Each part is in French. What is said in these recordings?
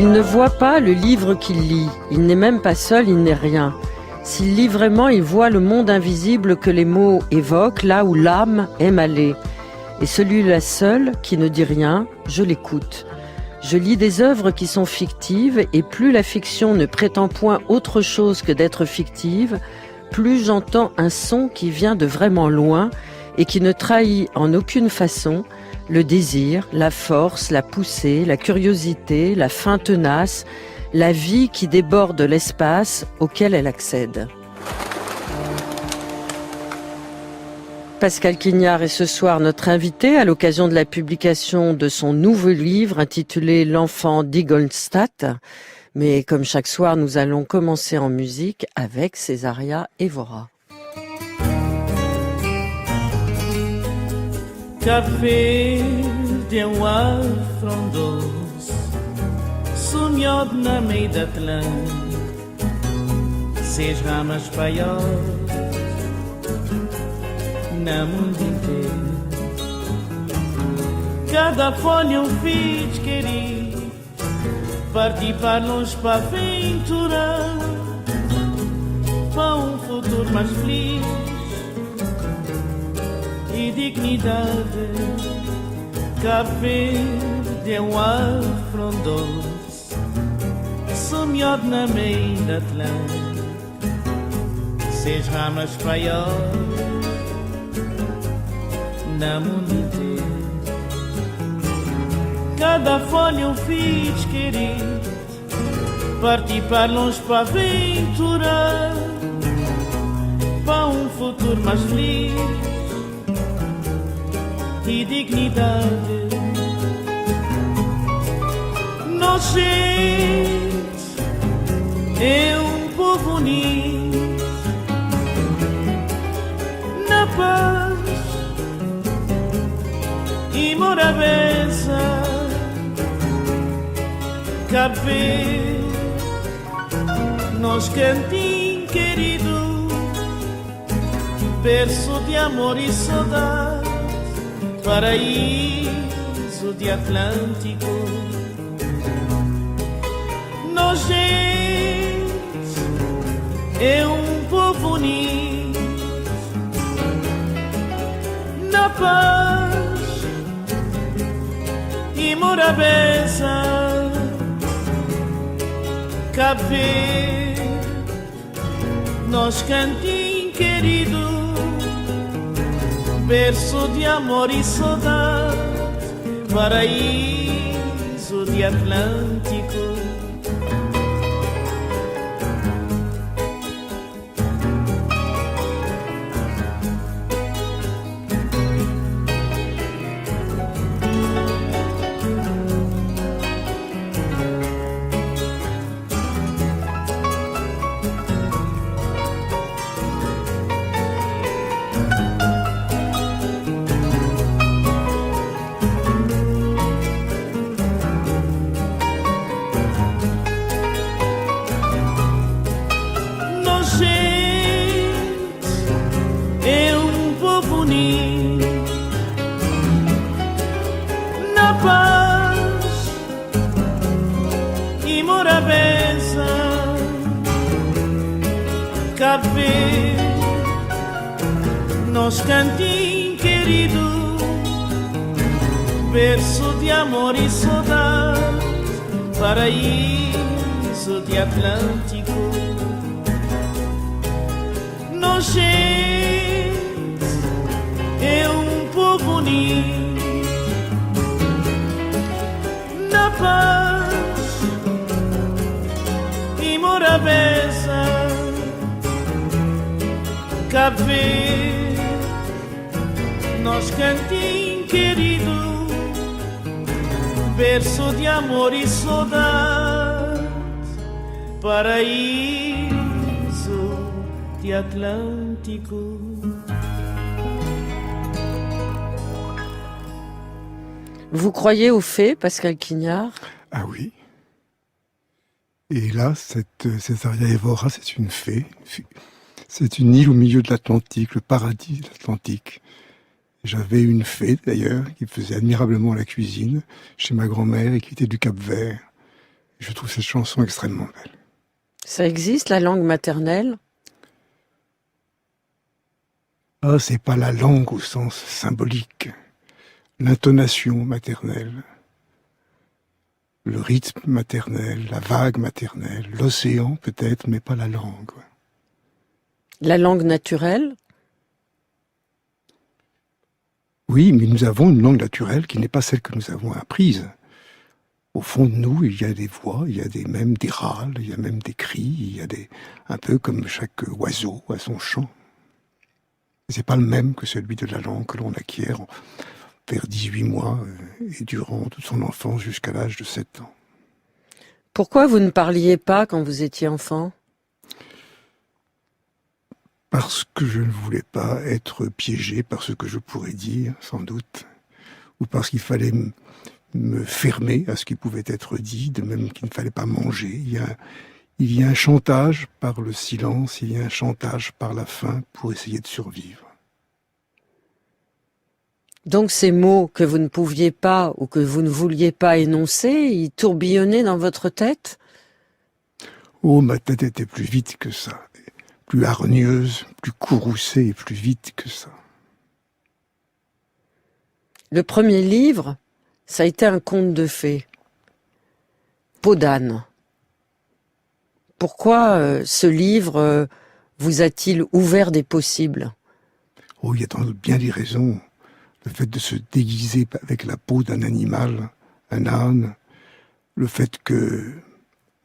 Il ne voit pas le livre qu'il lit. Il n'est même pas seul, il n'est rien. S'il lit vraiment, il voit le monde invisible que les mots évoquent, là où l'âme aime aller. Et celui-là seul, qui ne dit rien, je l'écoute. Je lis des œuvres qui sont fictives, et plus la fiction ne prétend point autre chose que d'être fictive, plus j'entends un son qui vient de vraiment loin et qui ne trahit en aucune façon le désir, la force, la poussée, la curiosité, la faim tenace, la vie qui déborde l'espace auquel elle accède. Pascal Quignard est ce soir notre invité à l'occasion de la publication de son nouveau livre intitulé L'enfant d'Ingolstadt. Mais comme chaque soir, nous allons commencer en musique avec Césaria Évora. Café de ar frondoso, sonhado na meio da Atlântica, seis ramas paiosas na mundo inteiro. Cada folha um filho querido, partir para longe para aventurar, para um futuro mais feliz e dignidade. Cabo Verde é um ar frondoso, someado na meia da Atlântica, seis ramas paiosas na mundo inteiro. Cada folha um filho querido, partir para longe para aventurar, para um futuro mais feliz e dignidade. Nós, gente, é um povo unido na paz e morabeza. Cabo Verde, nós cantinho querido, berço de amor e saudade, paraíso de Atlântico. Nós, gente, é um povo unido na paz e morabeza. Cabo Verde, nós cantinho querido, berço de amor e saudade, paraíso de Atlântico. Cabo Verde, nós cantinho querido, berço de amor e saudade, paraíso de Atlântico. Nós, gente, é um povo unido na paz e morabeza. Cabo Verde, nós cantinho querido, berço de amor e saudade, paraíso de Atlântico. Vous croyez aux fées, Pascal Quignard? Ah oui. Et là, cette Césaria Évora, c'est une fée. C'est une île au milieu de l'Atlantique, le paradis de l'Atlantique. J'avais une fée, d'ailleurs, qui faisait admirablement la cuisine chez ma grand-mère et qui était du Cap-Vert. Je trouve cette chanson extrêmement belle. Ça existe, la langue maternelle? Ah, c'est pas la langue au sens symbolique. L'intonation maternelle, le rythme maternel, la vague maternelle, l'océan peut-être, mais pas la langue. La langue naturelle? Oui, mais nous avons une langue naturelle qui n'est pas celle que nous avons apprise. Au fond de nous, il y a des voix, il y a même des râles, il y a même des cris, il y a un peu comme chaque oiseau a son chant. C'est pas le même que celui de la langue que l'on acquiert vers 18 mois et durant toute son enfance jusqu'à l'âge de 7 ans. Pourquoi vous ne parliez pas quand vous étiez enfant? Parce que je ne voulais pas être piégé par ce que je pourrais dire, sans doute, ou parce qu'il fallait me fermer à ce qui pouvait être dit, de même qu'il ne fallait pas manger. Il y a un chantage par le silence, il y a un chantage par la faim pour essayer de survivre. Donc ces mots que vous ne pouviez pas ou que vous ne vouliez pas énoncer, ils tourbillonnaient dans votre tête? Oh, ma tête était plus vite que ça, plus hargneuse, plus courroucée et plus vite que ça. Le premier livre, ça a été un conte de fées. Peau d'âne. Pourquoi ce livre vous a-t-il ouvert des possibles? Oh, il y a sans doute bien des raisons. Le fait de se déguiser avec la peau d'un animal, un âne, le fait que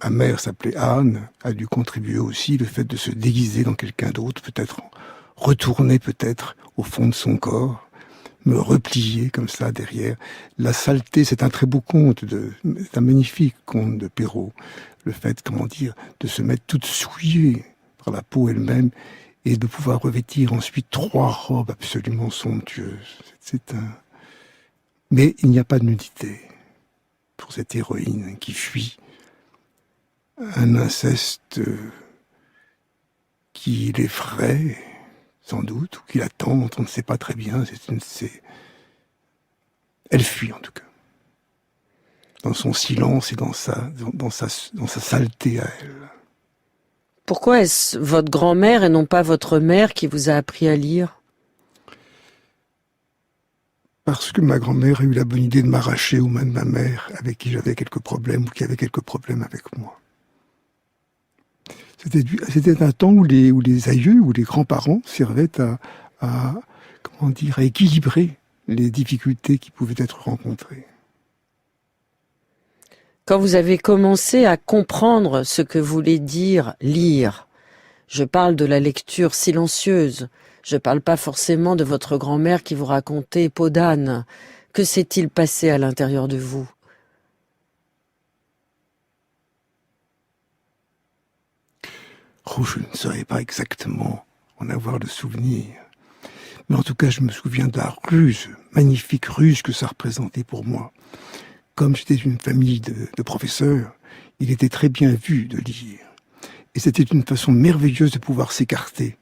ma mère s'appelait Anne a dû contribuer aussi, le fait de se déguiser dans quelqu'un d'autre, peut-être retourner peut-être au fond de son corps, me replier comme ça derrière. La saleté, c'est un très beau conte, c'est un magnifique conte de Perrault. Le fait, comment dire, de se mettre toute souillée par la peau elle-même et de pouvoir revêtir ensuite 3 robes absolument somptueuses. Mais il n'y a pas de nudité pour cette héroïne qui fuit un inceste qui l'effraie, sans doute, ou qui la tente, on ne sait pas très bien. Elle fuit en tout cas, dans son silence et dans sa saleté à elle. Pourquoi est-ce votre grand-mère et non pas votre mère qui vous a appris à lire? Parce que ma grand-mère a eu la bonne idée de m'arracher aux mains de ma mère, avec qui j'avais quelques problèmes, ou qui avait quelques problèmes avec moi. C'était un temps où les aïeux ou les grands-parents servaient à équilibrer les difficultés qui pouvaient être rencontrées. Quand vous avez commencé à comprendre ce que voulait dire lire, je parle de la lecture silencieuse, je ne parle pas forcément de votre grand-mère qui vous racontait Peau d'âne. Que s'est-il passé à l'intérieur de vous? Oh, je ne saurais pas exactement en avoir le souvenir. Mais en tout cas, je me souviens de la ruse, magnifique ruse que ça représentait pour moi. Comme j'étais une famille de professeurs, il était très bien vu de lire. Et c'était une façon merveilleuse de pouvoir s'écarter,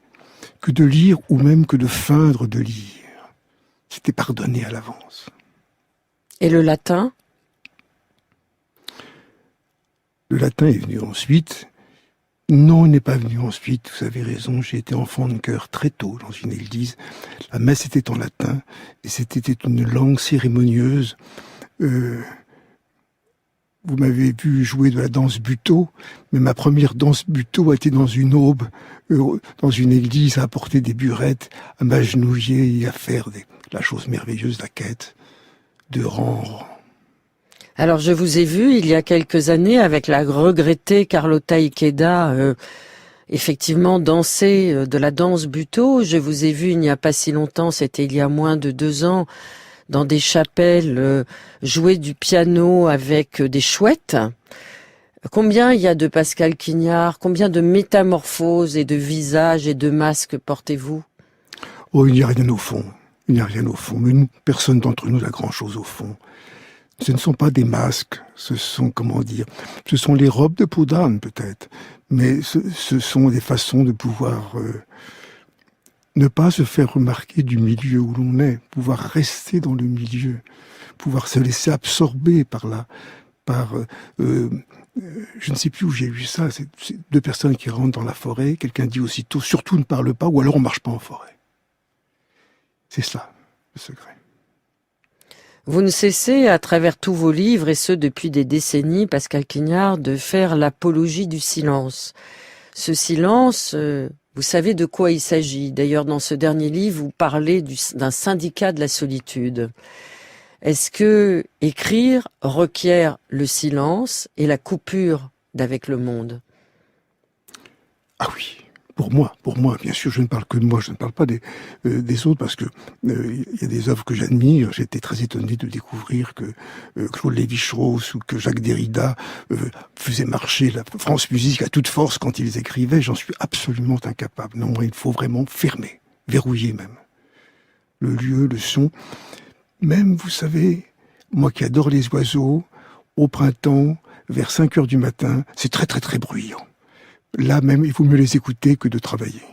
que de lire ou même que de feindre de lire. C'était pardonné à l'avance. Et le latin? Le latin est venu ensuite. Non, il n'est pas venu ensuite, vous avez raison, j'ai été enfant de chœur très tôt dans une église. La messe était en latin, et c'était une langue cérémonieuse. Vous m'avez vu jouer de la danse buto, mais ma première danse buto a été dans une aube, dans une église, à apporter des burettes, à m'agenouiller et à faire la chose merveilleuse, la quête, de rang en rang. Alors je vous ai vu il y a quelques années avec la regrettée Carlotta Ikeda effectivement danser de la danse buto. Je vous ai vu il n'y a pas si longtemps, c'était il y a moins de 2 ans, dans des chapelles jouer du piano avec des chouettes. Combien il y a de Pascal Quignard? Combien de métamorphoses et de visages et de masques portez-vous? Oh, il n'y a rien au fond. Il n'y a rien au fond. Mais nous, personne d'entre nous n'a grand-chose au fond. Ce ne sont pas des masques, ce sont, ce sont les robes de peau d'âne peut-être, mais ce sont des façons de pouvoir ne pas se faire remarquer du milieu où l'on est, pouvoir rester dans le milieu, pouvoir se laisser absorber par Je ne sais plus où j'ai lu ça. C'est deux personnes qui rentrent dans la forêt. Quelqu'un dit aussitôt, surtout ne parle pas, ou alors on marche pas en forêt. C'est ça, le secret. Vous ne cessez, à travers tous vos livres, et ce depuis des décennies, Pascal Quignard, de faire l'apologie du silence. Ce silence, vous savez de quoi il s'agit. D'ailleurs, dans ce dernier livre, vous parlez d'un syndicat de la solitude. Est-ce que écrire requiert le silence et la coupure d'avec le monde? Ah oui, pour moi, bien sûr, je ne parle que de moi, je ne parle pas des autres, parce que y a des œuvres que j'admire. J'étais très étonné de découvrir que Claude Lévi-Strauss ou que Jacques Derrida faisaient marcher la France Musique à toute force quand ils écrivaient. J'en suis absolument incapable. Non, il faut vraiment fermer, verrouiller même. Le lieu, le son. Même, vous savez, moi qui adore les oiseaux, au printemps, vers 5 heures du matin, c'est très très très bruyant. Là même, il vaut mieux les écouter que de travailler.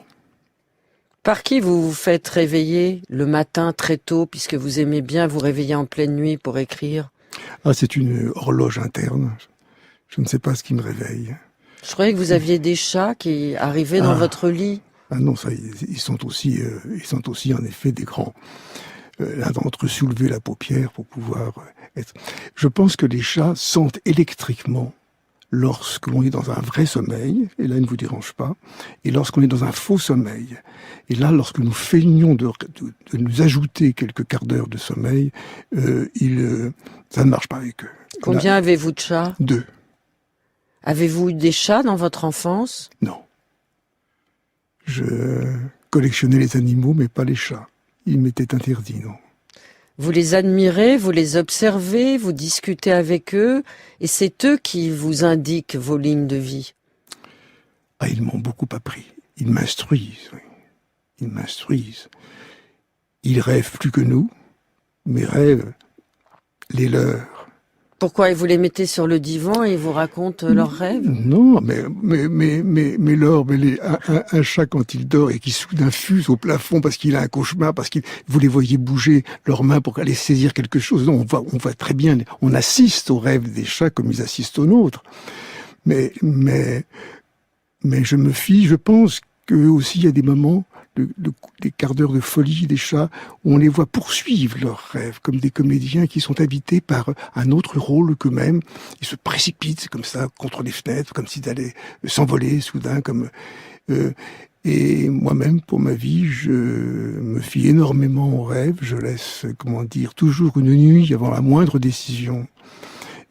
Par qui vous vous faites réveiller le matin très tôt, puisque vous aimez bien vous réveiller en pleine nuit pour écrire? Ah, c'est une horloge interne. Je ne sais pas ce qui me réveille. Je croyais que vous aviez des chats qui arrivaient dans votre lit. Ah non, ça, ils sont aussi en effet des grands. L'un d'entre eux soulever la paupière pour pouvoir être... Je pense que les chats sentent électriquement lorsque l'on est dans un vrai sommeil, et là, il ne vous dérange pas, et lorsqu'on est dans un faux sommeil. Et là, lorsque nous feignons de nous ajouter quelques quarts d'heure de sommeil, ça ne marche pas avec eux. Combien avez-vous de chats? 2. Avez-vous eu des chats dans votre enfance? Non. Je collectionnais les animaux, mais pas les chats. Ils m'étaient interdits, non. Vous les admirez, vous les observez, vous discutez avec eux, et c'est eux qui vous indiquent vos lignes de vie. Ah, ils m'ont beaucoup appris. Ils m'instruisent, oui. Ils m'instruisent. Ils rêvent plus que nous, mais rêvent les leurs. Pourquoi? Et vous les mettez sur le divan et ils vous racontent leurs rêves? Non, mais Laure, un chat quand il dort et qui soudain fuse au plafond parce qu'il a un cauchemar, parce que vous les voyez bouger leurs mains pour aller saisir quelque chose. Non, on voit très bien, on assiste aux rêves des chats comme ils assistent aux nôtres. Mais je me fie, je pense qu'eux aussi, il y a des moments, des quarts d'heure de folie des chats, où on les voit poursuivre leurs rêves, comme des comédiens qui sont habités par un autre rôle qu'eux-mêmes. Ils se précipitent comme ça contre les fenêtres, comme s'ils allaient s'envoler soudain. Et moi-même, pour ma vie, je me fie énormément aux rêves. Je laisse, toujours une nuit avant la moindre décision.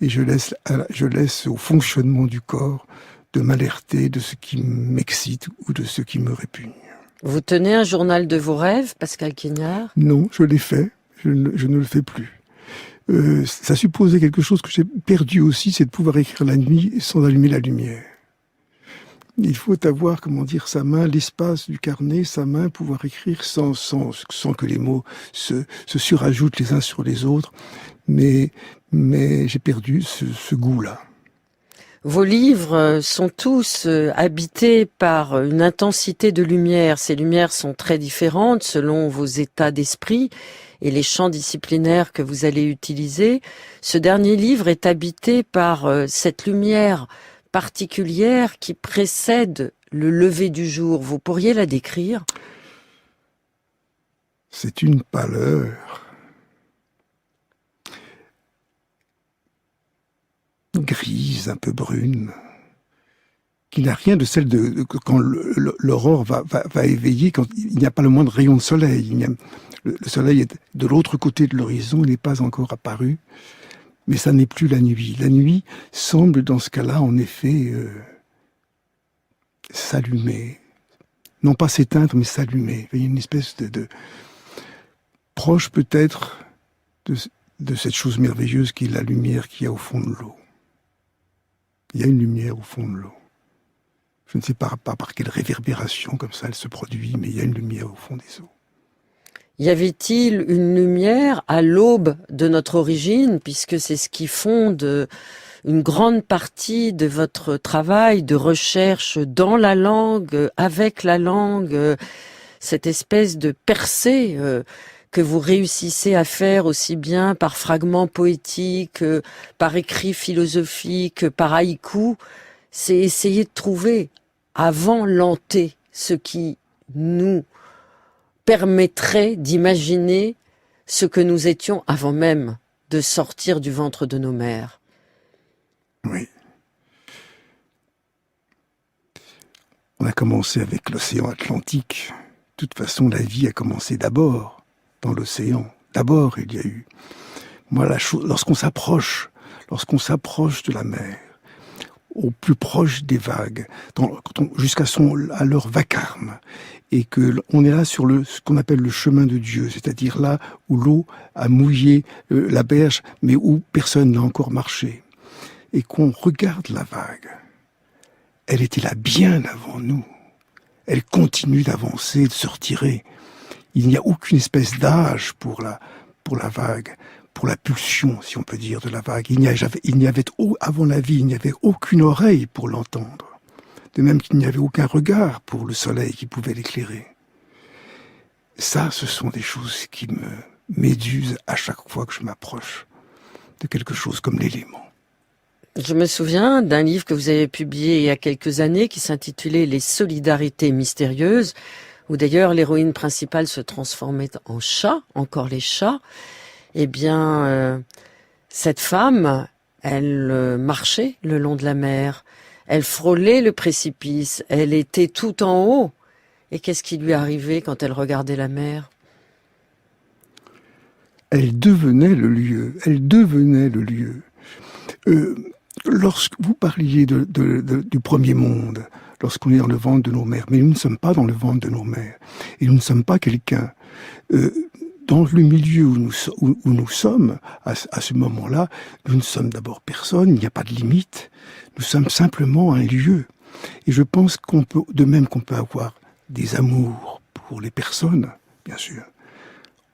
Et je laisse au fonctionnement du corps de m'alerter de ce qui m'excite ou de ce qui me répugne. Vous tenez un journal de vos rêves, Pascal Quignard? Non, je l'ai fait. Je ne le fais plus. Ça supposait quelque chose que j'ai perdu aussi, c'est de pouvoir écrire la nuit sans allumer la lumière. Il faut avoir, sa main, l'espace du carnet, sa main, pouvoir écrire sans que les mots se surajoutent les uns sur les autres. Mais j'ai perdu ce goût-là. Vos livres sont tous habités par une intensité de lumière. Ces lumières sont très différentes selon vos états d'esprit et les champs disciplinaires que vous allez utiliser. Ce dernier livre est habité par cette lumière particulière qui précède le lever du jour. Vous pourriez la décrire? C'est une pâleur grise, un peu brune, qui n'a rien de celle de quand l'aurore va éveiller, quand il n'y a pas le moindre rayon de soleil. Le soleil est de l'autre côté de l'horizon, il n'est pas encore apparu, mais ça n'est plus la nuit. La nuit semble, dans ce cas-là, en effet, s'allumer. Non pas s'éteindre, mais s'allumer. Il y a une espèce de proche peut-être de cette chose merveilleuse qui est la lumière qu'il y a au fond de l'eau. Il y a une lumière au fond de l'eau. Je ne sais pas par quelle réverbération comme ça elle se produit, mais il y a une lumière au fond des eaux. Y avait-il une lumière à l'aube de notre origine, puisque c'est ce qui fonde une grande partie de votre travail de recherche dans la langue, avec la langue, cette espèce de percée que vous réussissez à faire aussi bien par fragments poétiques, par écrits philosophiques, par haïkus, c'est essayer de trouver, avant l'anté, ce qui nous permettrait d'imaginer ce que nous étions avant même de sortir du ventre de nos mères. Oui. On a commencé avec l'océan Atlantique. De toute façon, la vie a commencé d'abord dans l'océan. D'abord, il y a eu... Moi, lorsqu'on s'approche de la mer, au plus proche des vagues, jusqu'à leur vacarme, et que on est là sur ce qu'on appelle le chemin de Dieu, c'est-à-dire là où l'eau a mouillé la berge, mais où personne n'a encore marché, et qu'on regarde la vague. Elle était là bien avant nous. Elle continue d'avancer, de se retirer. Il n'y a aucune espèce d'âge pour la vague, pour la pulsion, si on peut dire, de la vague. Il n'y avait avant la vie, il n'y avait aucune oreille pour l'entendre. De même qu'il n'y avait aucun regard pour le soleil qui pouvait l'éclairer. Ça, ce sont des choses qui me médusent à chaque fois que je m'approche de quelque chose comme l'élément. Je me souviens d'un livre que vous avez publié il y a quelques années qui s'intitulait « Les solidarités mystérieuses », où d'ailleurs l'héroïne principale se transformait en chat, encore les chats. Eh bien, cette femme, elle marchait le long de la mer, elle frôlait le précipice, elle était tout en haut. Et qu'est-ce qui lui arrivait quand elle regardait la mer ? Elle devenait le lieu, Lorsque vous parliez du premier monde, lorsqu'on est dans le ventre de nos mères, mais nous ne sommes pas dans le ventre de nos mères, et nous ne sommes pas quelqu'un. Dans le milieu où nous sommes, à ce moment-là, nous ne sommes d'abord personne, il n'y a pas de limite, nous sommes simplement un lieu. Et je pense de même qu'on peut avoir des amours pour les personnes, bien sûr,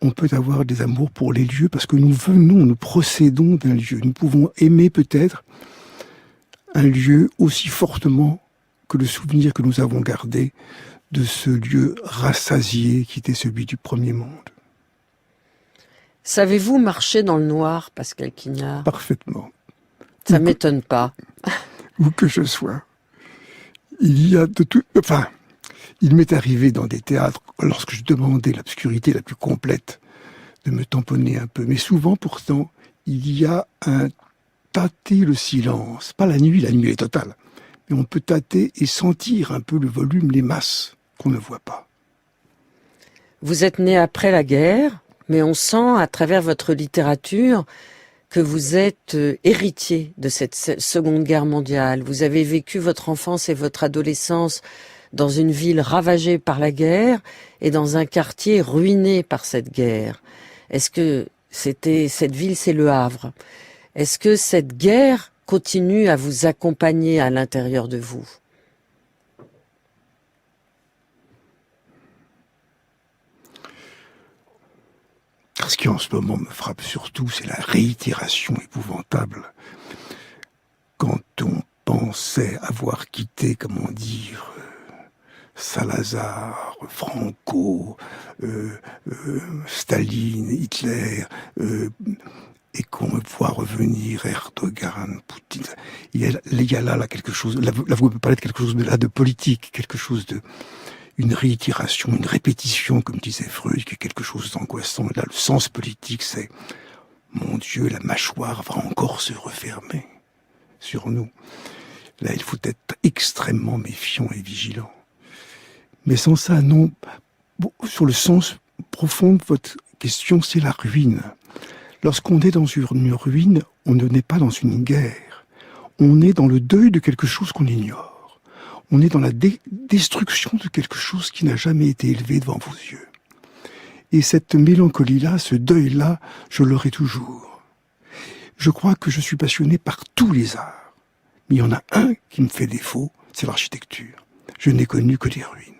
on peut avoir des amours pour les lieux, parce que nous procédons d'un lieu. Nous pouvons aimer peut-être un lieu aussi fortement que le souvenir que nous avons gardé de ce lieu rassasié qui était celui du premier monde. Savez-vous marcher dans le noir, Pascal Quignard ? Parfaitement. Ça ne m'étonne pas. Où que je sois. Il m'est arrivé dans des théâtres, lorsque je demandais l'obscurité la plus complète, de me tamponner un peu. Mais souvent, pourtant, il y a un tâter le silence. Pas la nuit est totale. Mais on peut tâter et sentir un peu le volume, les masses qu'on ne voit pas. Vous êtes né après la guerre, mais on sent à travers votre littérature que vous êtes héritier de cette Seconde Guerre mondiale. Vous avez vécu votre enfance et votre adolescence dans une ville ravagée par la guerre et dans un quartier ruiné par cette guerre. Est-ce que cette ville, c'est Le Havre? Est-ce que cette guerre continue à vous accompagner à l'intérieur de vous? Ce qui en ce moment me frappe surtout, c'est la réitération épouvantable. Quand on pensait avoir quitté, comment dire, Salazar, Franco, Staline, Hitler, et qu'on voit revenir Erdogan, Poutine, il y a là quelque chose, là vous pouvez parler de quelque chose de politique, quelque chose une réitération, une répétition, comme disait Freud, qui est quelque chose d'angoissant. Là, le sens politique, c'est « Mon Dieu, la mâchoire va encore se refermer sur nous ». Là, il faut être extrêmement méfiant et vigilant. Mais sans ça, non. Sur le sens profond de votre question, c'est la ruine. Lorsqu'on est dans une ruine, on n'est pas dans une guerre. On est dans le deuil de quelque chose qu'on ignore. On est dans la destruction de quelque chose qui n'a jamais été élevé devant vos yeux. Et cette mélancolie-là, ce deuil-là, je l'aurai toujours. Je crois que je suis passionné par tous les arts. Mais il y en a un qui me fait défaut, c'est l'architecture. Je n'ai connu que des ruines.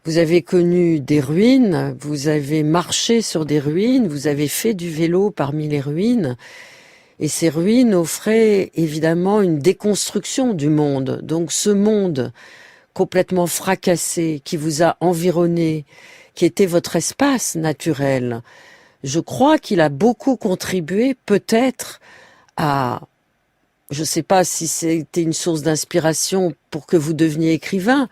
Vous avez connu des ruines, vous avez marché sur des ruines, vous avez fait du vélo parmi les ruines. Et ces ruines offraient évidemment une déconstruction du monde. Donc ce monde complètement fracassé, qui vous a environné, qui était votre espace naturel, je crois qu'il a beaucoup contribué peut-être à, je ne sais pas si c'était une source d'inspiration pour que vous deveniez écrivain,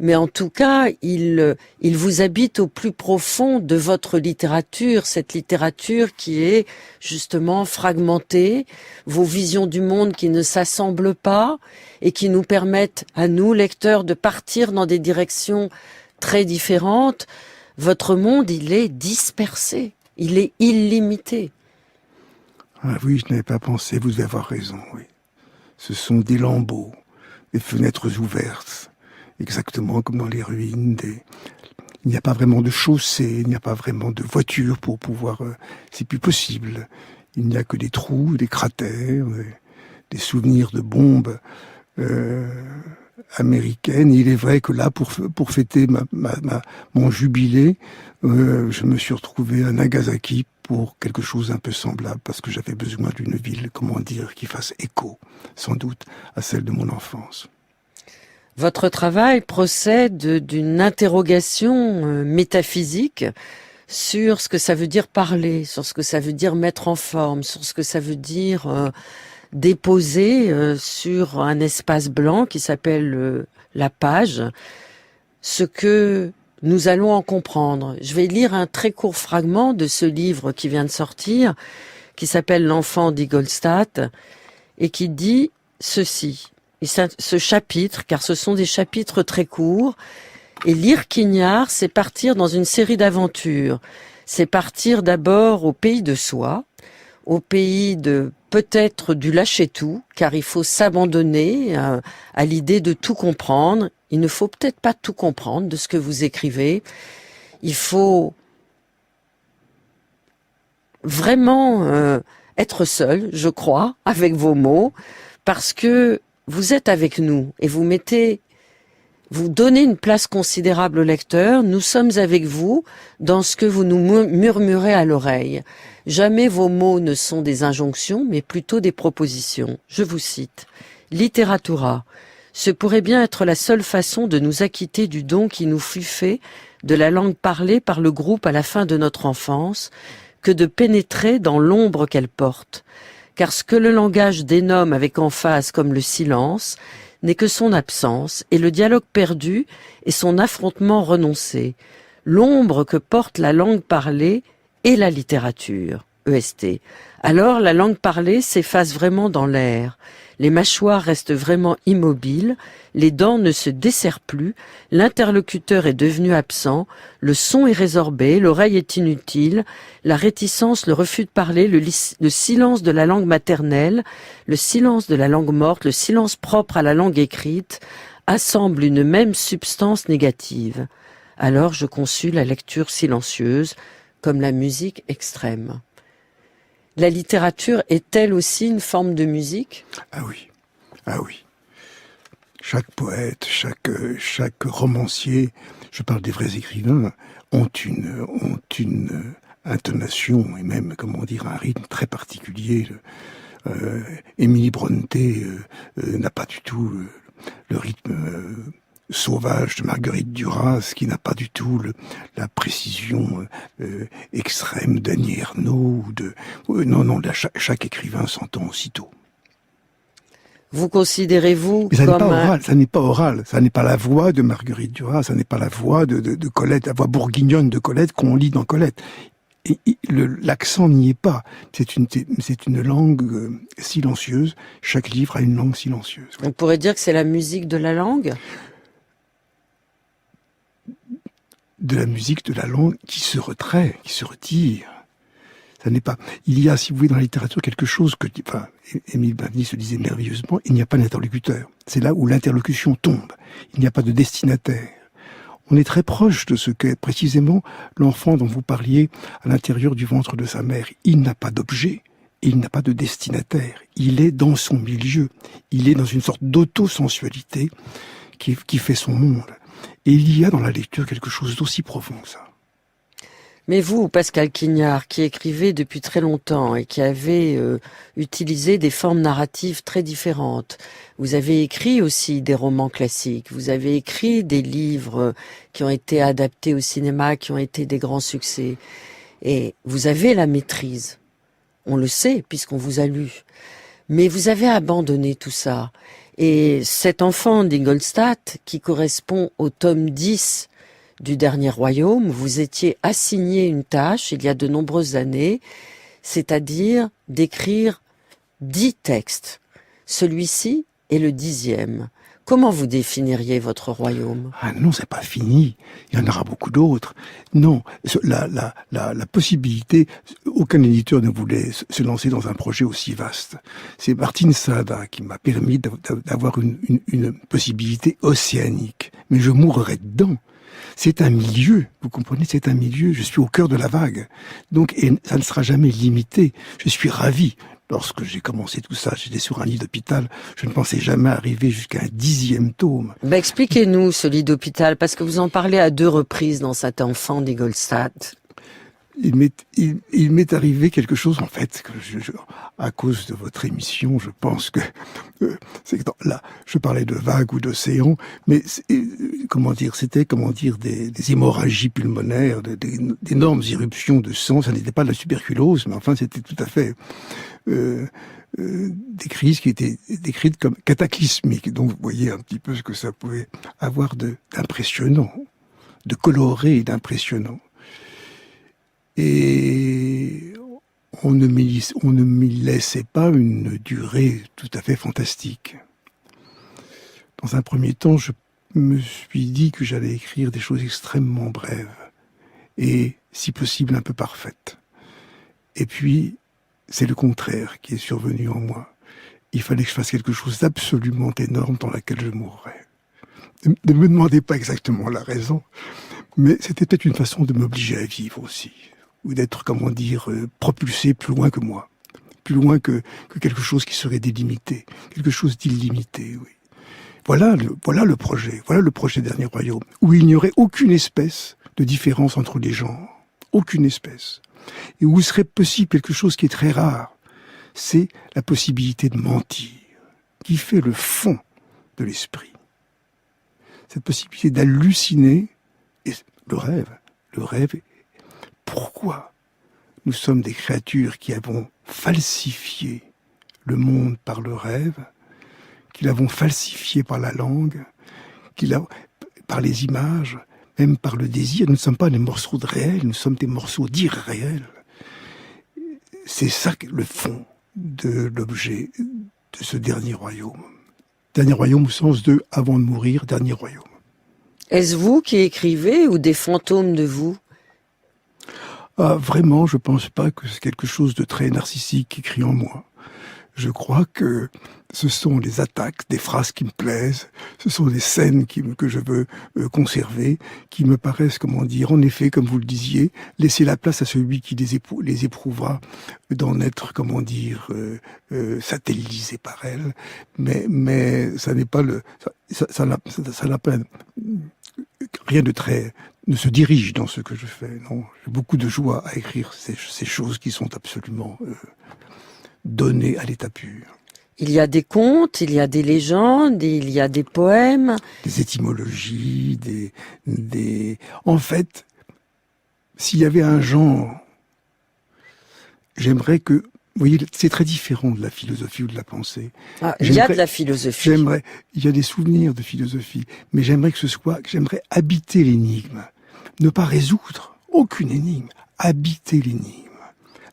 mais en tout cas, il vous habite au plus profond de votre littérature, cette littérature qui est justement fragmentée, vos visions du monde qui ne s'assemblent pas et qui nous permettent, à nous, lecteurs, de partir dans des directions très différentes. Votre monde, il est dispersé, il est illimité. Ah oui, je n'avais pas pensé, vous devez avoir raison, oui. Ce sont des lambeaux, des fenêtres ouvertes. Exactement comme dans les ruines. Il n'y a pas vraiment de chaussée, il n'y a pas vraiment de voiture pour pouvoir... c'est plus possible. Il n'y a que des trous, des cratères, des souvenirs de bombes américaines. Et il est vrai que là, pour fêter mon jubilé, je me suis retrouvé à Nagasaki pour quelque chose d'un peu semblable, parce que j'avais besoin d'une ville, comment dire, qui fasse écho, sans doute, à celle de mon enfance. Votre travail procède d'une interrogation métaphysique sur ce que ça veut dire parler, sur ce que ça veut dire mettre en forme, sur ce que ça veut dire déposer sur un espace blanc qui s'appelle la page, ce que nous allons en comprendre. Je vais lire un très court fragment de ce livre qui vient de sortir, qui s'appelle L'enfant d'Ingolstadt, et qui dit ceci. Et ce chapitre, car ce sont des chapitres très courts, et lire Quignard, c'est partir dans une série d'aventures. C'est partir d'abord au pays de soi, au pays de peut-être du lâcher-tout, car il faut s'abandonner à l'idée de tout comprendre. Il ne faut peut-être pas tout comprendre de ce que vous écrivez. Il faut vraiment être seul, je crois, avec vos mots, parce que vous êtes avec nous et vous donnez une place considérable au lecteur. Nous sommes avec vous dans ce que vous nous murmurez à l'oreille. Jamais vos mots ne sont des injonctions, mais plutôt des propositions. Je vous cite. Literatura. Ce pourrait bien être la seule façon de nous acquitter du don qui nous fut fait de la langue parlée par le groupe à la fin de notre enfance, que de pénétrer dans l'ombre qu'elle porte. Car ce que le langage dénomme avec emphase comme le silence n'est que son absence et le dialogue perdu et son affrontement renoncé. L'ombre que porte la langue parlée et la littérature, EST. Alors la langue parlée s'efface vraiment dans l'air. Les mâchoires restent vraiment immobiles, les dents ne se desserrent plus, l'interlocuteur est devenu absent, le son est résorbé, l'oreille est inutile, la réticence, le refus de parler, le silence de la langue maternelle, le silence de la langue morte, le silence propre à la langue écrite, assemblent une même substance négative. Alors je conçus la lecture silencieuse comme la musique extrême. La littérature est-elle aussi une forme de musique ? Ah oui, ah oui. Chaque poète, chaque romancier, je parle des vrais écrivains, ont une intonation et même, comment dire, un rythme très particulier. Émilie Brontë n'a pas du tout le rythme sauvage de Marguerite Duras, qui n'a pas du tout la précision extrême d'Annie Ernaux. Non, chaque écrivain s'entend aussitôt. Vous considérez-vous mais ça comme... n'est pas oral, ça n'est pas oral, ça n'est pas la voix de Marguerite Duras, ça n'est pas la voix de Colette, la voix bourguignonne de Colette qu'on lit dans Colette. Et l'accent n'y est pas. C'est une langue silencieuse. Chaque livre a une langue silencieuse. On pourrait dire que c'est la musique de la langue ? De la musique de la langue qui se retrait, qui se retire. Ça n'est pas. Il y a, si vous voulez, dans la littérature quelque chose que, enfin, Émile Bavny se disait merveilleusement, il n'y a pas d'interlocuteur. C'est là où l'interlocution tombe. Il n'y a pas de destinataire. On est très proche de ce qu'est précisément l'enfant dont vous parliez à l'intérieur du ventre de sa mère. Il n'a pas d'objet, il n'a pas de destinataire. Il est dans son milieu. Il est dans une sorte d'autosensualité qui fait son monde. Et il y a dans la lecture quelque chose d'aussi profond que ça. Mais vous, Pascal Quignard, qui écrivez depuis très longtemps et qui avez utilisé des formes narratives très différentes, vous avez écrit aussi des romans classiques, vous avez écrit des livres qui ont été adaptés au cinéma, qui ont été des grands succès. Et vous avez la maîtrise. On le sait, puisqu'on vous a lu. Mais vous avez abandonné tout ça. Et cet enfant d'Ingolstadt, qui correspond au tome 10 du Dernier Royaume, vous étiez assigné une tâche il y a de nombreuses années, c'est-à-dire d'écrire 10 textes. Celui-ci est le 10e. Comment vous définiriez votre royaume? Ah non, c'est pas fini. Il y en aura beaucoup d'autres. Non, la possibilité, aucun éditeur ne voulait se lancer dans un projet aussi vaste. C'est Martin Sada qui m'a permis d'avoir une possibilité océanique. Mais je mourrais dedans. C'est un milieu, vous comprenez, c'est un milieu, je suis au cœur de la vague. Donc, et ça ne sera jamais limité. Je suis ravi. Lorsque j'ai commencé tout ça, j'étais sur un lit d'hôpital, je ne pensais jamais arriver jusqu'à un 10e tome. Expliquez-nous ce lit d'hôpital, parce que vous en parlez à 2 reprises dans cet enfant d'Ingolstadt. Il m'est arrivé quelque chose, en fait, que à cause de votre émission, je pense que c'est que là, je parlais de vagues ou d'océans, mais c'était des hémorragies pulmonaires, d'énormes éruptions de sang. Ça n'était pas de la tuberculose, mais enfin, c'était tout à fait des crises qui étaient décrites comme cataclysmiques. Donc, vous voyez un petit peu ce que ça pouvait avoir d'impressionnant, de coloré et d'impressionnant. Et on ne m'y laissait pas une durée tout à fait fantastique. Dans un premier temps, je me suis dit que j'allais écrire des choses extrêmement brèves et, si possible, un peu parfaites. Et puis, c'est le contraire qui est survenu en moi. Il fallait que je fasse quelque chose d'absolument énorme dans laquelle je mourrais. Ne me demandez pas exactement la raison, mais c'était peut-être une façon de m'obliger à vivre aussi. Ou d'être, propulsé plus loin que moi. Plus loin que quelque chose qui serait délimité. Quelque chose d'illimité, oui. Voilà le projet Dernier Royaume. Où il n'y aurait aucune espèce de différence entre les genres. Aucune espèce. Et où serait possible quelque chose qui est très rare. C'est la possibilité de mentir. Qui fait le fond de l'esprit. Cette possibilité d'halluciner. Et le rêve, pourquoi nous sommes des créatures qui avons falsifié le monde par le rêve, qui l'avons falsifié par la langue, par les images, même par le désir. Nous ne sommes pas des morceaux de réel, nous sommes des morceaux d'irréel. C'est ça le fond de l'objet de ce Dernier Royaume. Dernier Royaume au sens de avant de mourir, Dernier Royaume. Est-ce vous qui écrivez ou des fantômes de vous? Ah, vraiment, je pense pas que c'est quelque chose de très narcissique écrit en moi. Je crois que ce sont des attaques, des phrases qui me plaisent, ce sont des scènes que je veux conserver, qui me paraissent, en effet, comme vous le disiez, laisser la place à celui qui les éprouvera d'en être, satellisé par elles. Mais ça n'est pas ça n'a pas rien de très ne se dirige dans ce que je fais. Non, j'ai beaucoup de joie à écrire ces choses qui sont absolument données à l'état pur. Il y a des contes, il y a des légendes, il y a des poèmes. Des étymologies, En fait, s'il y avait un genre, j'aimerais que... Vous voyez, c'est très différent de la philosophie ou de la pensée. Ah, il y a de la philosophie. Il y a des souvenirs de philosophie, mais j'aimerais habiter l'énigme. Ne pas résoudre aucune énigme, habiter l'énigme.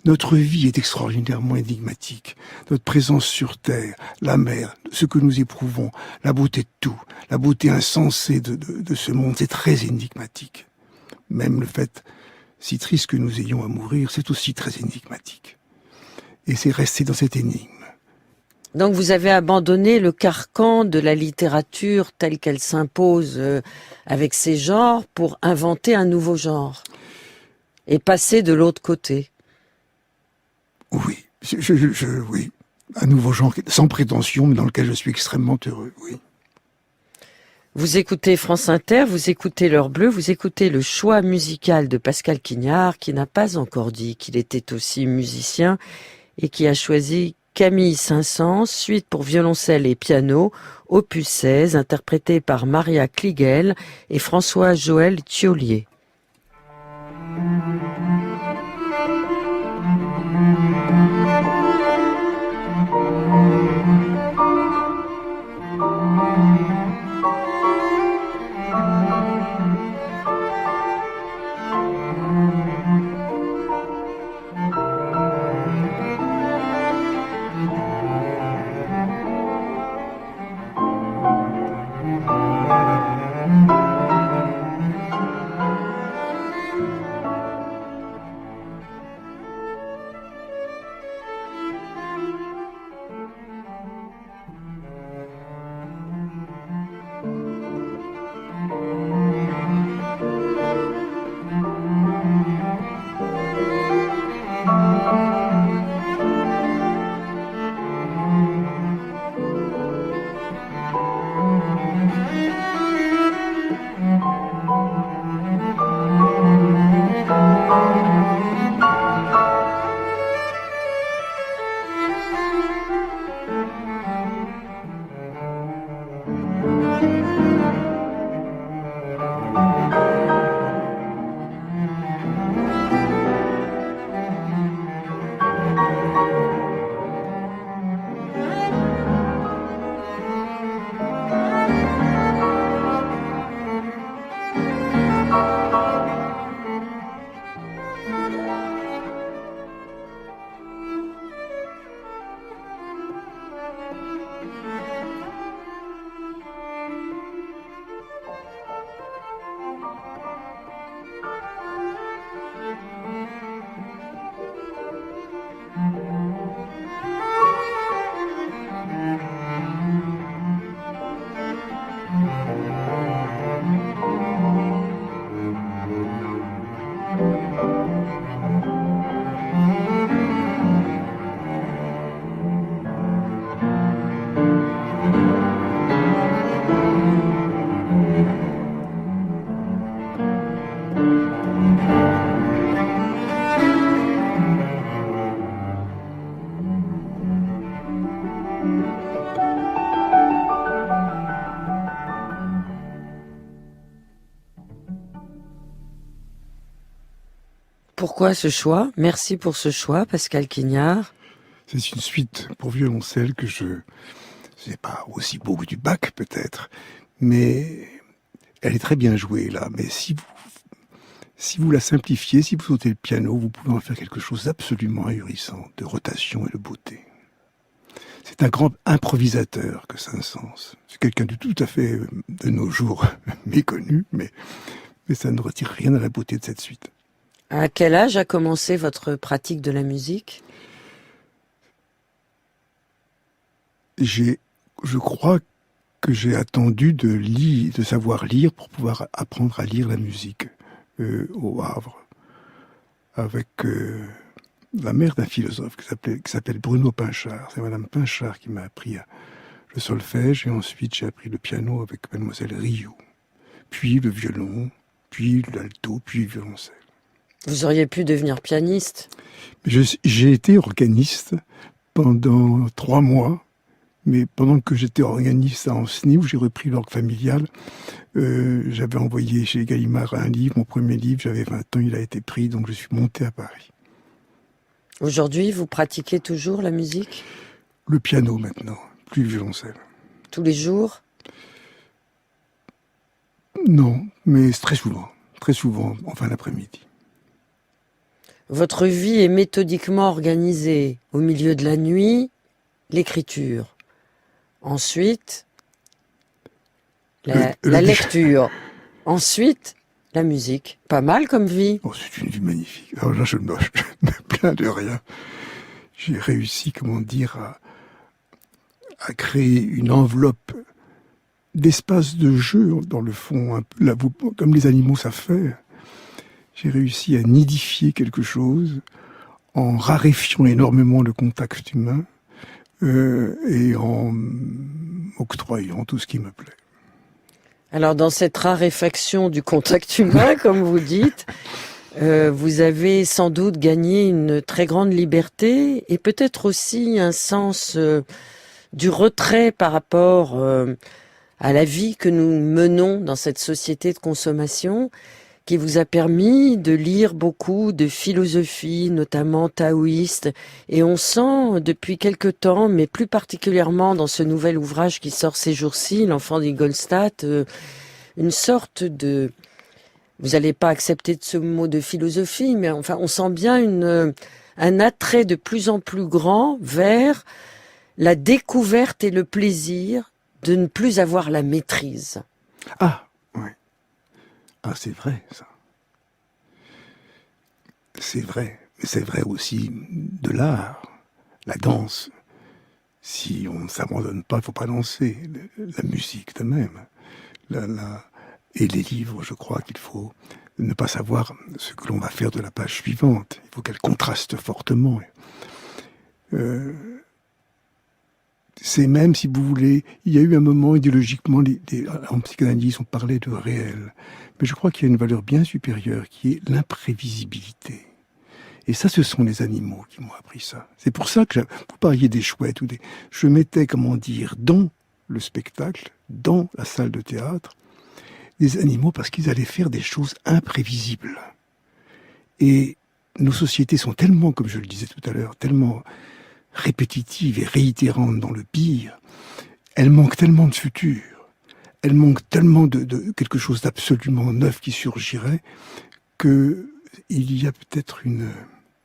Notre vie est extraordinairement énigmatique. Notre présence sur Terre, la mer, ce que nous éprouvons, la beauté de tout, la beauté insensée de ce monde, c'est très énigmatique. Même le fait, si triste que nous ayons à mourir, c'est aussi très énigmatique. Et c'est resté dans cette énigme. Donc vous avez abandonné le carcan de la littérature telle qu'elle s'impose avec ses genres pour inventer un nouveau genre et passer de l'autre côté. Oui, oui, un nouveau genre sans prétention, mais dans lequel je suis extrêmement heureux, oui. Vous écoutez France Inter, vous écoutez l'heure bleue, vous écoutez le choix musical de Pascal Quignard, qui n'a pas encore dit qu'il était aussi musicien et qui a choisi Camille Saint-Saëns, suite pour violoncelle et piano, opus 16, interprété par Maria Kliegel et François-Joël Thiollier. Pourquoi ce choix? Merci pour ce choix, Pascal Quignard. C'est une suite pour violoncelle que c'est pas aussi beau que du Bach peut-être, mais elle est très bien jouée là. Mais si vous la simplifiez, si vous sautez le piano, vous pouvez en faire quelque chose d'absolument ahurissant, de rotation et de beauté. C'est un grand improvisateur que Saint-Saëns. C'est quelqu'un de tout à fait de nos jours méconnu, mais ça ne retire rien à la beauté de cette suite. À quel âge a commencé votre pratique de la musique? Je crois que j'ai attendu de savoir lire pour pouvoir apprendre à lire la musique au Havre, avec la mère d'un philosophe qui s'appelle Bruno Pinchard. C'est Madame Pinchard qui m'a appris le solfège, et ensuite j'ai appris le piano avec Mademoiselle Rioux, puis le violon, puis l'alto, puis le violoncelle. Vous auriez pu devenir pianiste? J'ai été organiste pendant 3 mois, mais pendant que j'étais organiste à Ancenis, où j'ai repris l'orgue familial, j'avais envoyé chez Gallimard un livre, mon premier livre, j'avais 20 ans, il a été pris, donc je suis monté à Paris. Aujourd'hui, vous pratiquez toujours la musique? Le piano maintenant, plus le violoncelle. Tous les jours? Non, mais très souvent, en fin d'après-midi. Votre vie est méthodiquement organisée. Au milieu de la nuit, l'écriture. Ensuite, la lecture. Ensuite, la musique. Pas mal comme vie. Oh, c'est une vie magnifique. Alors là, je me plains de rien. J'ai réussi, à créer une enveloppe d'espace de jeu, dans le fond, un peu, comme les animaux savent faire. J'ai réussi à nidifier quelque chose en raréfiant énormément le contact humain et en octroyant tout ce qui me plaît. Alors dans cette raréfaction du contact humain, comme vous dites, vous avez sans doute gagné une très grande liberté et peut-être aussi un sens du retrait par rapport à la vie que nous menons dans cette société de consommation, qui vous a permis de lire beaucoup de philosophie, notamment taoïste. Et on sent depuis quelque temps, mais plus particulièrement dans ce nouvel ouvrage qui sort ces jours-ci, L'enfant d'Ingolstadt, une sorte de... Vous n'allez pas accepter de ce mot de philosophie, mais enfin, on sent bien un attrait de plus en plus grand vers la découverte et le plaisir de ne plus avoir la maîtrise. Ah, oui. Ah, c'est vrai, ça. C'est vrai. Mais c'est vrai aussi de l'art, la danse. Si on ne s'abandonne pas, il ne faut pas danser. La musique de même. Et les livres, je crois qu'il faut ne pas savoir ce que l'on va faire de la page suivante. Il faut qu'elle contraste fortement. C'est même, si vous voulez, il y a eu un moment idéologiquement, en psychanalyse, on parlait de réel. Mais je crois qu'il y a une valeur bien supérieure qui est l'imprévisibilité. Et ça, ce sont les animaux qui m'ont appris ça. C'est pour ça que vous parliez des chouettes je mettais, comment dire, dans le spectacle, dans la salle de théâtre, des animaux parce qu'ils allaient faire des choses imprévisibles. Et nos sociétés sont tellement, comme je le disais tout à l'heure, tellement répétitives et réitérantes dans le pire, elles manquent tellement de futur, elles manquent tellement de quelque chose d'absolument neuf qui surgirait, que il y a peut-être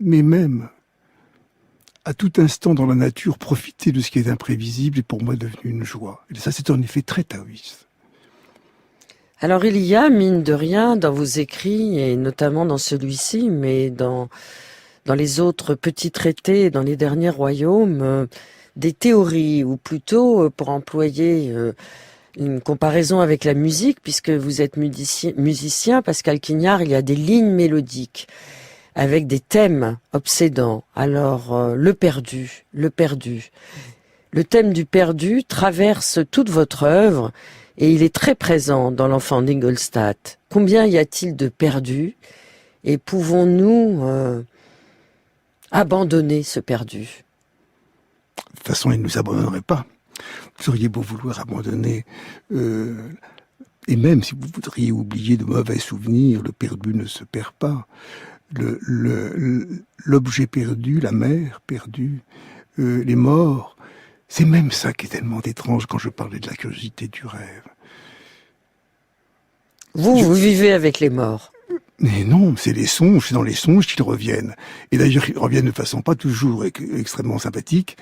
mais même, à tout instant dans la nature, profiter de ce qui est imprévisible est pour moi devenu une joie. Et ça, c'est en effet très taoïste. Alors il y a, mine de rien, dans vos écrits, et notamment dans celui-ci, mais dans les autres petits traités, dans les derniers royaumes, des théories, ou plutôt, pour employer une comparaison avec la musique, puisque vous êtes musicien, Pascal Quignard, il y a des lignes mélodiques, avec des thèmes obsédants. Alors, le perdu. Le thème du perdu traverse toute votre œuvre, et il est très présent dans l'enfant d'Ingolstadt. Combien y a-t-il de perdus? Et pouvons-nous abandonner ce perdu? De toute façon, il ne nous abandonnerait pas. Vous auriez beau vouloir abandonner, et même si vous voudriez oublier de mauvais souvenirs, le perdu ne se perd pas. L'objet perdu, la mère perdue, les morts, c'est même ça qui est tellement étrange quand je parlais de la curiosité du rêve. Vous vivez avec les morts. Mais non, c'est les songes, c'est dans les songes qu'ils reviennent. Et d'ailleurs, ils reviennent de façon pas toujours extrêmement sympathique.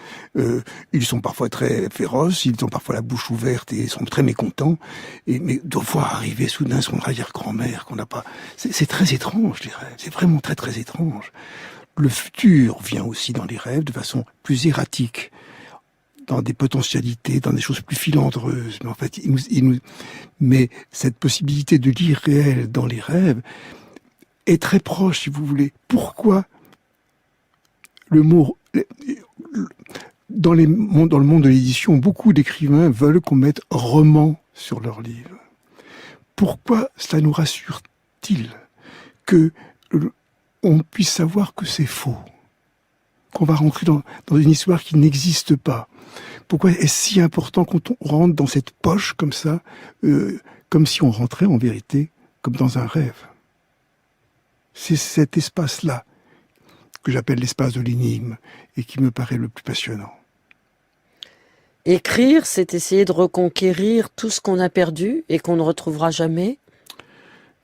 Ils sont parfois très féroces, ils ont parfois la bouche ouverte et sont très mécontents. Mais de voir arriver soudain son arrière-grand-mère qu'on n'a pas... C'est très étrange, les rêves. C'est vraiment très, très étrange. Le futur vient aussi dans les rêves de façon plus erratique, dans des potentialités, dans des choses plus filandreuses. Mais en fait, mais cette possibilité de l'irréel dans les rêves est très proche, si vous voulez. Pourquoi le mot... Dans le monde de l'édition, beaucoup d'écrivains veulent qu'on mette roman sur leurs livres. Pourquoi cela nous rassure-t-il que on puisse savoir que c'est faux, qu'on va rentrer dans une histoire qui n'existe pas? Pourquoi est-ce si important quand on rentre dans cette poche comme ça, comme si on rentrait en vérité comme dans un rêve? C'est cet espace-là que j'appelle l'espace de l'énigme et qui me paraît le plus passionnant. Écrire, c'est essayer de reconquérir tout ce qu'on a perdu et qu'on ne retrouvera jamais?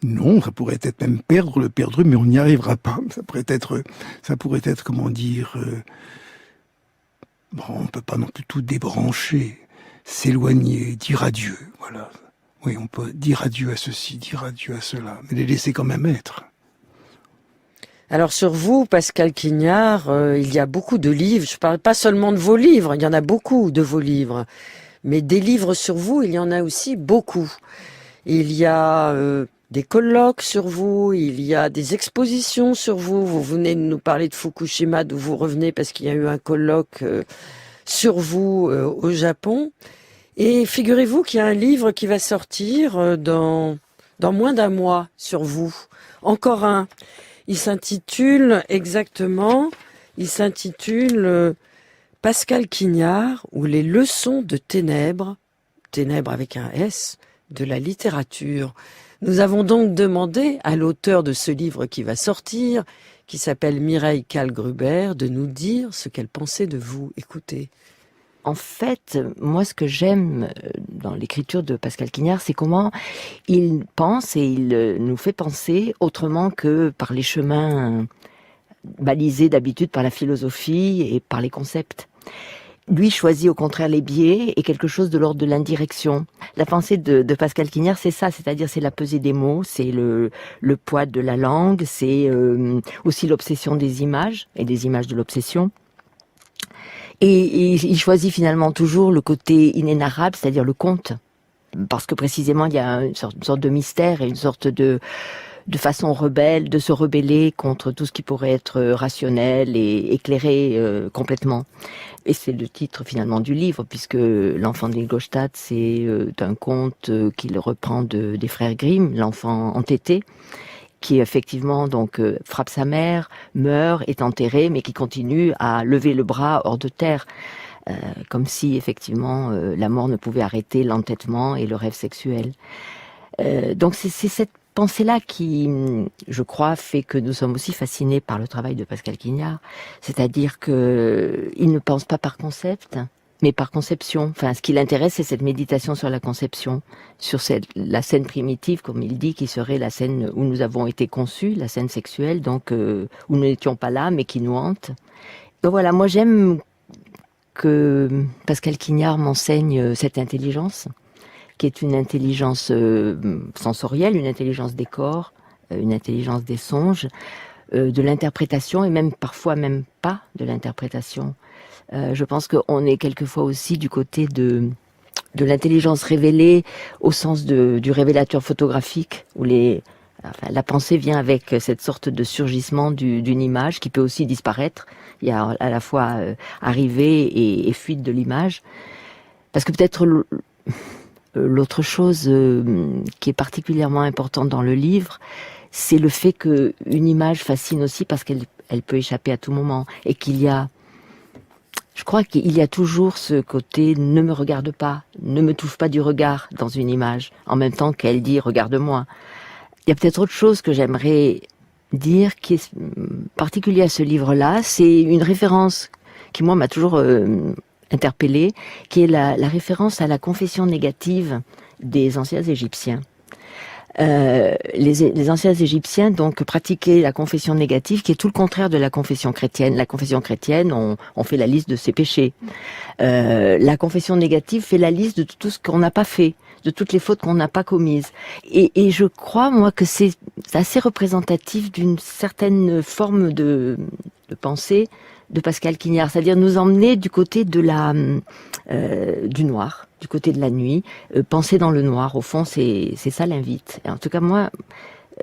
Non, ça pourrait être même perdre le perdu, mais on n'y arrivera pas. Ça pourrait être, comment dire... Bon, on ne peut pas non plus tout débrancher, s'éloigner, dire adieu, voilà. Oui, on peut dire adieu à ceci, dire adieu à cela, mais les laisser quand même être. Alors sur vous, Pascal Quignard, il y a beaucoup de livres. Je parle pas seulement de vos livres, il y en a beaucoup de vos livres. Mais des livres sur vous, il y en a aussi beaucoup. Il y a des colloques sur vous, il y a des expositions sur vous. Vous venez de nous parler de Fukushima, d'où vous revenez parce qu'il y a eu un colloque sur vous au Japon. Et figurez-vous qu'il y a un livre qui va sortir dans moins d'un mois sur vous. Encore un. Il s'intitule Pascal Quignard ou les leçons de ténèbres avec un S, de la littérature. Nous avons donc demandé à l'auteur de ce livre qui va sortir, qui s'appelle Mireille Kallgruber, de nous dire ce qu'elle pensait de vous. Écoutez. En fait, moi, ce que j'aime dans l'écriture de Pascal Quignard, c'est comment il pense et il nous fait penser autrement que par les chemins balisés d'habitude par la philosophie et par les concepts. Lui choisit au contraire les biais et quelque chose de l'ordre de l'indirection. La pensée de Pascal Quignard, c'est ça, c'est-à-dire c'est la pesée des mots, c'est le poids de la langue, c'est aussi l'obsession des images et des images de l'obsession. Et il choisit finalement toujours le côté inénarrable, c'est-à-dire le conte, parce que précisément il y a une sorte de mystère et une sorte de façon rebelle de se rebeller contre tout ce qui pourrait être rationnel et éclairé complètement. Et c'est le titre finalement du livre, puisque L'enfant d'Ingolstadt, c'est un conte qu'il reprend des frères Grimm, l'enfant entêté, qui effectivement donc frappe sa mère, meurt, est enterré, mais qui continue à lever le bras hors de terre, comme si effectivement la mort ne pouvait arrêter l'entêtement et le rêve sexuel. Donc c'est cette pensée-là qui, je crois, fait que nous sommes aussi fascinés par le travail de Pascal Quignard, c'est-à-dire que il ne pense pas par concept, mais par conception. Enfin, ce qui l'intéresse, c'est cette méditation sur la conception, sur la scène primitive, comme il dit, qui serait la scène où nous avons été conçus, la scène sexuelle, donc où nous n'étions pas là, mais qui nous hante. Donc voilà, moi j'aime que Pascal Quignard m'enseigne cette intelligence, qui est une intelligence sensorielle, une intelligence des corps, une intelligence des songes, de l'interprétation, et même parfois même pas de l'interprétation. Je pense qu'on est quelquefois aussi du côté de l'intelligence révélée au sens du révélateur photographique, où la pensée vient avec cette sorte de surgissement d'une image qui peut aussi disparaître. Il y a à la fois arrivée et fuite de l'image. Parce que peut-être l'autre chose qui est particulièrement importante dans le livre, c'est le fait qu'une image fascine aussi parce qu'elle peut échapper à tout moment, et je crois qu'il y a toujours ce côté « ne me regarde pas, ne me touche pas du regard » dans une image, en même temps qu'elle dit « regarde-moi ». Il y a peut-être autre chose que j'aimerais dire qui est particulier à ce livre-là, c'est une référence qui, moi, m'a toujours interpellée, qui est la référence à la confession négative des anciens Égyptiens. Les anciens Égyptiens donc pratiquaient la confession négative, qui est tout le contraire de la confession chrétienne. La confession chrétienne, on fait la liste de ses péchés. La confession négative fait la liste de tout ce qu'on n'a pas fait, de toutes les fautes qu'on n'a pas commises. Et je crois, moi, que c'est assez représentatif d'une certaine forme de pensée de Pascal Quignard, c'est-à-dire nous emmener du côté du noir, du côté de la nuit, penser dans le noir. Au fond, c'est ça l'invite. Et en tout cas, moi,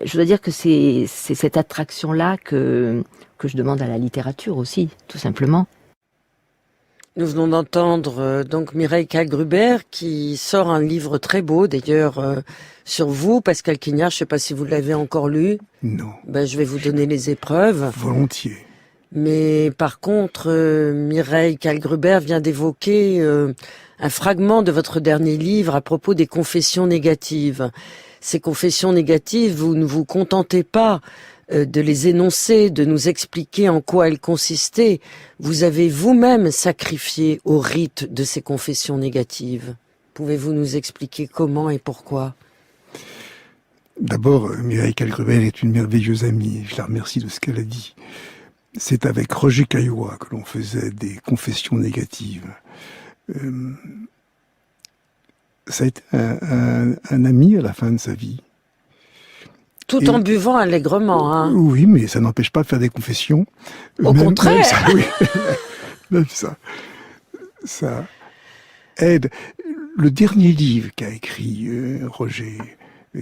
je dois dire que c'est cette attraction-là que je demande à la littérature aussi, tout simplement. Nous venons d'entendre donc Mireille Kallgruber qui sort un livre très beau d'ailleurs sur vous, Pascal Quignard. Je ne sais pas si vous l'avez encore lu. Non. Je vais vous donner les épreuves. Volontiers. Mais par contre, Mireille Kallgruber vient d'évoquer un fragment de votre dernier livre à propos des confessions négatives. Ces confessions négatives, vous ne vous contentez pas de les énoncer, de nous expliquer en quoi elles consistaient. Vous avez vous-même sacrifié au rite de ces confessions négatives. Pouvez-vous nous expliquer comment et pourquoi ? D'abord, Mireille Kallgruber est une merveilleuse amie. Je la remercie de ce qu'elle a dit. C'est avec Roger Caillois que l'on faisait des confessions négatives. Ça a été un ami à la fin de sa vie. Tout en buvant allègrement, hein. Oui, mais ça n'empêche pas de faire des confessions. Au contraire. Même ça, oui. Même ça aide. Le dernier livre qu'a écrit Roger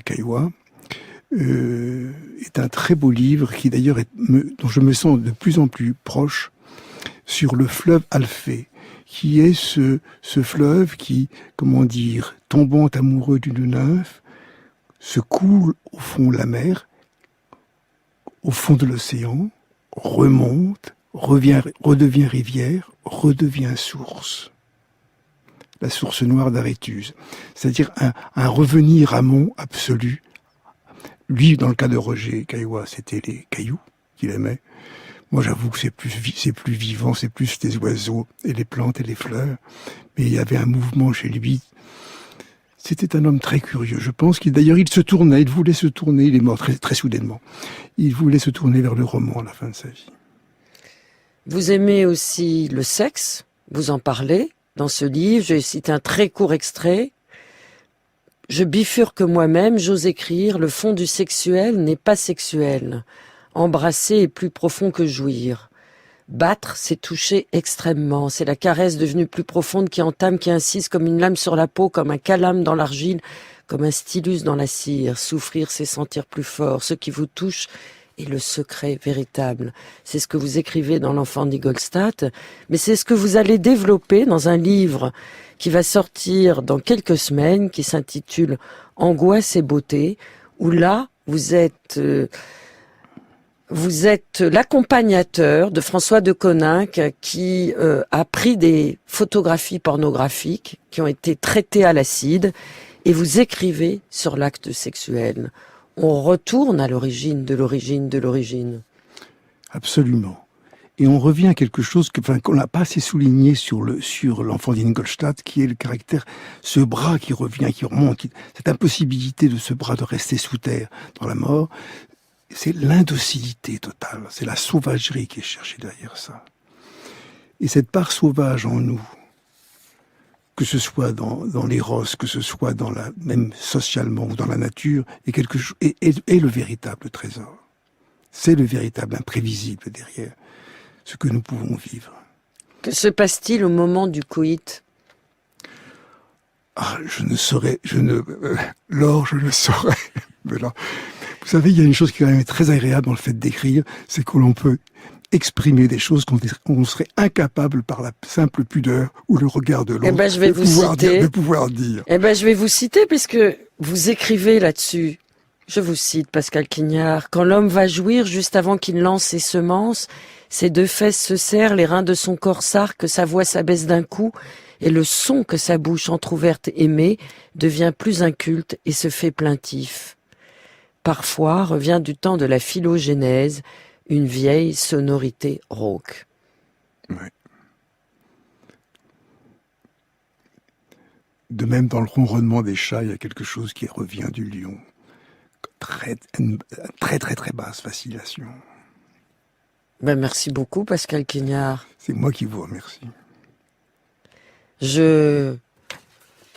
Caillois est un très beau livre qui d'ailleurs dont je me sens de plus en plus proche, sur le fleuve Alphée, qui est ce fleuve qui, comment dire, tombant amoureux d'une nymphe, se coule au fond de la mer, au fond de l'océan, remonte, redevient rivière, redevient source. La source noire d'Aréthuse. C'est-à-dire un revenir amont absolu. Lui, dans le cas de Roger Caillois, c'était les cailloux qu'il aimait. Moi, j'avoue que c'est plus vivant, c'est plus les oiseaux et les plantes et les fleurs. Mais il y avait un mouvement chez lui. C'était un homme très curieux. Je pense qu'il voulait se tourner, il est mort très, très soudainement. Il voulait se tourner vers le roman à la fin de sa vie. Vous aimez aussi le sexe, vous en parlez dans ce livre. Je cite un très court extrait. Je bifurque moi-même, j'ose écrire, le fond du sexuel n'est pas sexuel. Embrasser est plus profond que jouir. Battre, c'est toucher extrêmement. C'est la caresse devenue plus profonde qui entame, qui insiste comme une lame sur la peau, comme un calame dans l'argile, comme un stylus dans la cire. Souffrir, c'est sentir plus fort. Ce qui vous touche est le secret véritable. C'est ce que vous écrivez dans L'Enfant d'Ingolstadt, mais c'est ce que vous allez développer dans un livre qui va sortir dans quelques semaines, qui s'intitule Angoisse et beauté, où là, vous êtes l'accompagnateur de François de Coninck qui a pris des photographies pornographiques qui ont été traitées à l'acide et vous écrivez sur l'acte sexuel. On retourne à l'origine de l'origine de l'origine. Absolument. Et on revient à quelque chose qu'on n'a pas assez souligné sur l'Enfant d'Ingolstadt, qui est le caractère, ce bras qui revient, qui remonte, cette impossibilité de ce bras de rester sous terre dans la mort. C'est l'indocilité totale, c'est la sauvagerie qui est cherchée derrière ça. Et cette part sauvage en nous, que ce soit dans l'éros, que ce soit même socialement ou dans la nature, est le véritable trésor. C'est le véritable imprévisible derrière ce que nous pouvons vivre. Que se passe-t-il au moment du coït ? Je ne saurais, Laure, je le saurais. Mais là, vous savez, il y a une chose qui est quand même très agréable dans le fait d'écrire, c'est que l'on peut exprimer des choses qu'on serait incapable par la simple pudeur ou le regard de l'autre de pouvoir dire. Je vais vous citer puisque vous écrivez là-dessus. Je vous cite Pascal Quignard. Quand l'homme va jouir juste avant qu'il lance ses semences, ses deux fesses se serrent, les reins de son corps s'arquent, sa voix s'abaisse d'un coup, et le son que sa bouche entr'ouverte émet devient plus inculte et se fait plaintif. Parfois revient du temps de la phylogénèse une vieille sonorité rauque. Oui. De même, dans le ronronnement des chats, il y a quelque chose qui revient du lion. Une très très très basse vacillation. Merci beaucoup, Pascal Quignard. C'est moi qui vous remercie. Je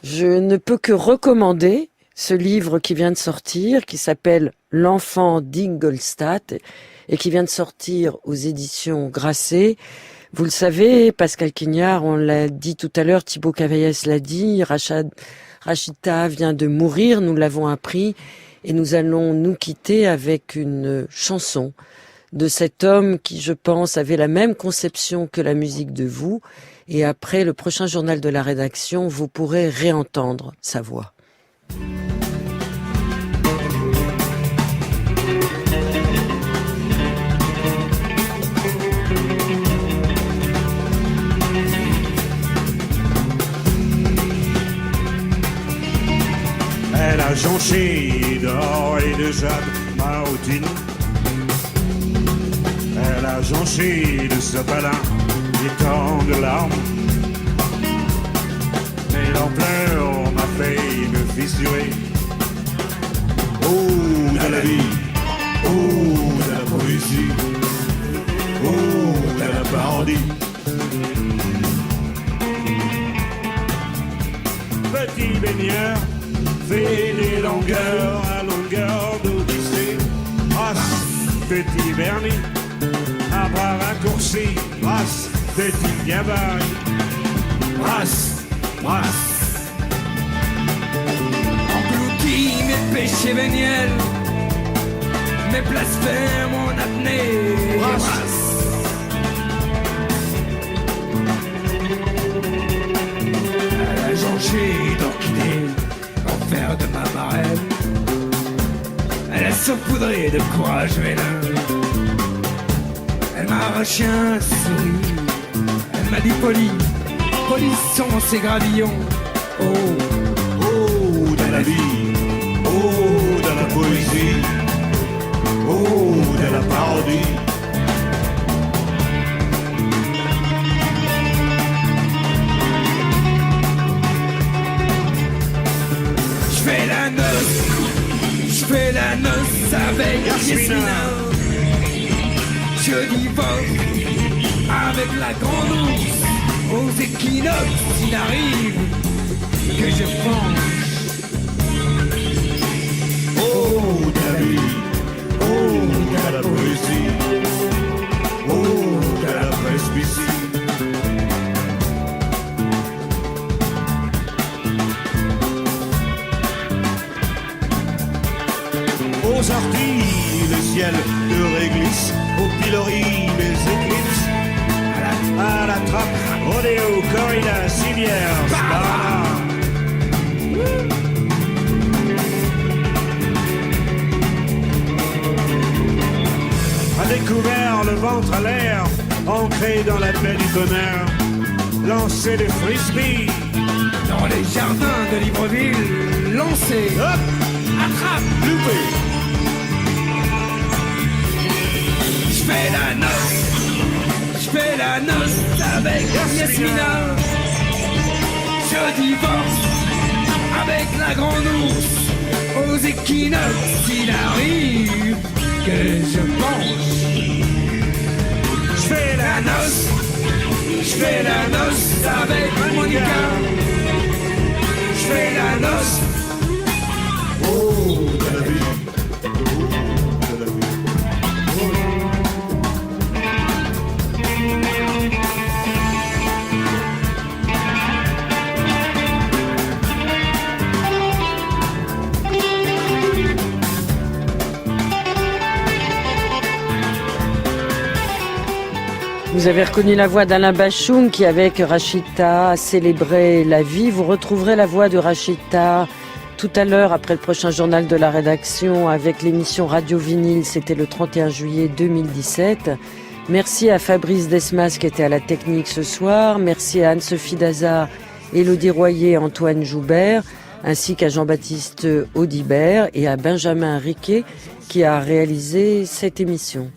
ne peux que recommander ce livre qui vient de sortir, qui s'appelle L'Enfant d'Ingolstadt, et qui vient de sortir aux éditions Grasset. Vous le savez, Pascal Quignard, on l'a dit tout à l'heure, Thibaut Cavaillès l'a dit, Rachita vient de mourir, nous l'avons appris, et nous allons nous quitter avec une chanson de cet homme qui, je pense, avait la même conception que la musique de vous, et après le prochain journal de la rédaction, vous pourrez réentendre sa voix. Elle a jonché d'or et de jade ma routine. Elle a jonché de sopalin des temps de larmes. Mais l'ampleur m'a fait me fissurer. Oh, de la vie, oh, de la poésie, oh, de la parodie. Petit baigneur fait des longueurs à longueur d'Odyssée. Petit vernis, à bras raccourcis, petit gabarit. Engloutis mes péchés véniels, mes blasphèmes, mon apnée. mère de ma marraine. Elle a saupoudré de courage vélin. Elle m'a arraché un sourire. Elle m'a dit poli sont ces gravillons. Oh, Oh, de la vie, oh, de la poésie, oh, de la parodie. je fais la noce avec Yasmina. Je divorce avec la grande ours. Aux équinoxes, il arrive que je penche. Oh, de la vie, oh, de la poésie, oh, de la presbytie. Aux sorties, le ciel de réglisse, aux piloris, les éclipses, à la trappe, rodéo, corrida, civière, sparana. A découvert le ventre à l'air, ancré dans la paix du bonheur, lancer des frisbees. Dans les jardins de Libreville, lancé, Hop, attrape, loupé. je fais la noce avec Yasmina. Je divorce avec la grande ours. Aux équinoxes, il arrive que je penche. Je fais la noce avec Monica. Je fais la noce. Oh, de la vie, oh, de la vie. Vous avez reconnu la voix d'Alain Bachung qui, avec Rachita, a célébré la vie. Vous retrouverez la voix de Rachita tout à l'heure après le prochain journal de la rédaction avec l'émission Radio Vinyle. C'était le 31 juillet 2017. Merci à Fabrice Desmas qui était à la technique ce soir. Merci à Anne-Sophie Dazard, Élodie Royer, Antoine Joubert, ainsi qu'à Jean-Baptiste Audibert et à Benjamin Riquet qui a réalisé cette émission.